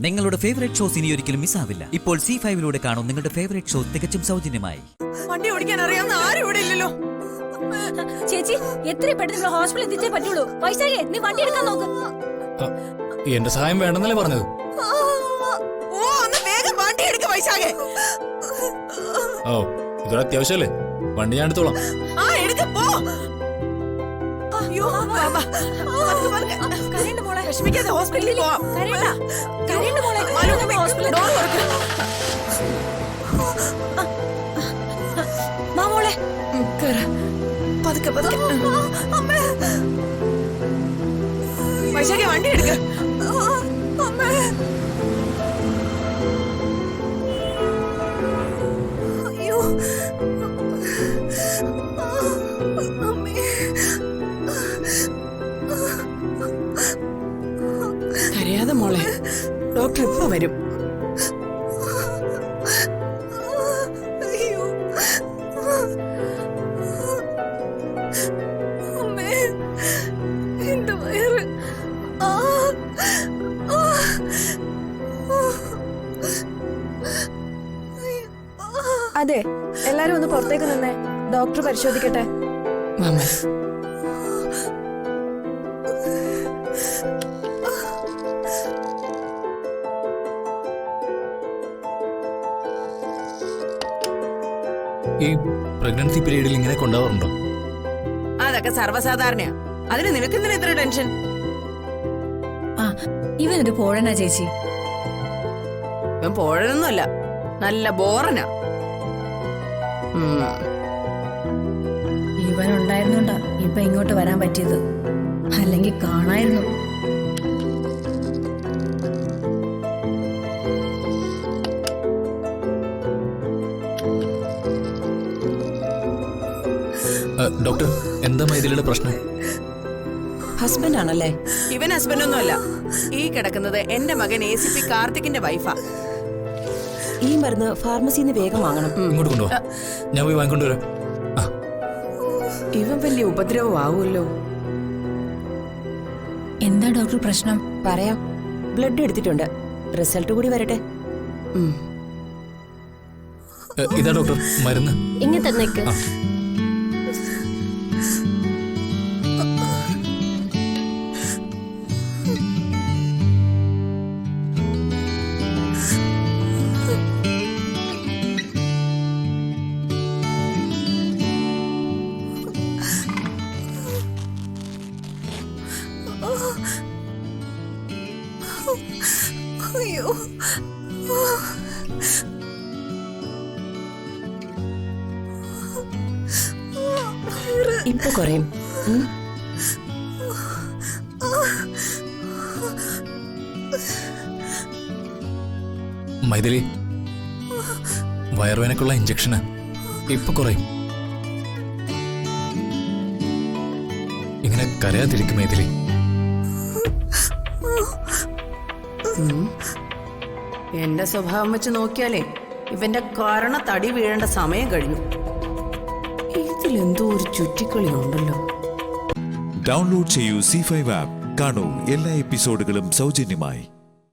നിങ്ങളുടെ favourite shows ഇനി ഒരിക്കലും മിസ്സാവില്ല. ഇപ്പോൾ C5 കാണും നിങ്ങളുടെ ഫേവറേറ്റ് ഷോ തികച്ചും സൗജന്യമായി. വണ്ടി ഓടിക്കാൻ അറിയാവുന്ന ആരും ഇവിടെ ഇല്ലല്ലോ. ചേച്ചി എത്രയും പെട്ടെന്ന് ഹോസ്പിറ്റലിൽ എത്തിച്ചേ പറ്റുള്ളൂ. വൈശാഖേ, നീ വണ്ടി എടുക്കാൻ നോക്ക്. എന്റെ സഹായം വേണ്ടെന്നല്ലേ പറഞ്ഞത്? ഓ, ഒന്ന് വേഗം വണ്ടി എടുക്ക വൈശാഖേ. ഓ, ഇതൊരു അത്യാവശ്യമല്ലേ, വണ്ടി ഞാൻ എടുത്തോളാം. ആ, എടുക്ക പോ. അയ്യോ, കരയണ്ട മോളെ, വിഷമിക്കാതെ ഹോസ്പിറ്റലിൽ പോവാം. കരയണ്ട, കരയണ്ട മോളെ. ഡോർ തുറക്ക്. വാ മോളെ. കേറ്. പതുക്കെ പതുക്കെ. വൈശാഖേ, വണ്ടി എടുക്ക. അയ്യോ, കരയാതെ മോളെ, ഡോക്ടർ ഇപ്പൊ വരും. അതെ, എല്ലാരും ഒന്ന് പുറത്തേക്ക് നിന്നേ, ഡോക്ടർ പരിശോധിക്കട്ടെ. ഈ പ്രഗ്നൻസി പീരീഡിൽ ഇങ്ങനെ കൊണ്ടുപോകാറുണ്ടോ? അതൊക്കെ സർവ്വസാധാരണയാ. അതിന് നിനക്കെന്തിനാ ഇത്ര ടെൻഷൻ? ഇവനൊരു പോഴനാ ചേച്ചി. ഇവൻ പോഴനൊന്നുമല്ല, നല്ല ബോറനാ. ഇവൻ ഉണ്ടായിരുന്നോണ്ടാ ഇപ്പൊ ഇങ്ങോട്ട് വരാൻ പറ്റിയത്, അല്ലെങ്കിൽ കാണായിരുന്നു. ഡോക്ടർ, എന്താ മൈഥിലിയുടെ പ്രശ്നം? ഹസ്ബൻഡ് ആണല്ലേ? ഇവൻ ഹസ്ബൻഡ് ഒന്നുമല്ല. ഈ കിടക്കുന്നത് എന്റെ മകൻ ACP കാർത്തിക്കിന്റെ വൈഫാ. ഈ മരുന്ന് ഫാർമസിന്ന് വേഗം വാങ്ങണം. ഇങ്ങോട്ട് കൊണ്ടുപോവാ, ഞാൻ പോയി വാങ്ങിക്കൊണ്ടുവരാം. ഇവൻ വലിയ ഉപദ്രവമാവുമല്ലോ. എന്താ ഡോക്ടർ പ്രശ്നം? പറയാം, ബ്ലഡ് എടുത്തിട്ടുണ്ട്, റിസൾട്ട് കൂടി വരട്ടെ. ഇതാ ഡോക്ടർ മരുന്ന്. ഇങ്ങനെ തന്നേക്ക്. അയ്യോ, ഇപ്പൊ കുറയും. മൈഥിലി, വയറുവേനക്കുള്ള ഇഞ്ചക്ഷന് ഇപ്പൊ കുറയും. ഇങ്ങനെ കരയാതിരിക്കും മൈഥിലി. എന്റെ സ്വഭാവം വെച്ച് നോക്കിയാലേ ഇവന്റെ കാരണ തടി വീഴേണ്ട സമയം കഴിഞ്ഞു. ഇതിലെന്തോ ഒരു ചുറ്റിക്കളി ഉണ്ടല്ലോ. ഡൗൺലോഡ് ചെയ്യൂ C5 ആപ്പ്. കാണൂ എല്ലാ എപ്പിസോഡുകളും സൗജന്യമായി.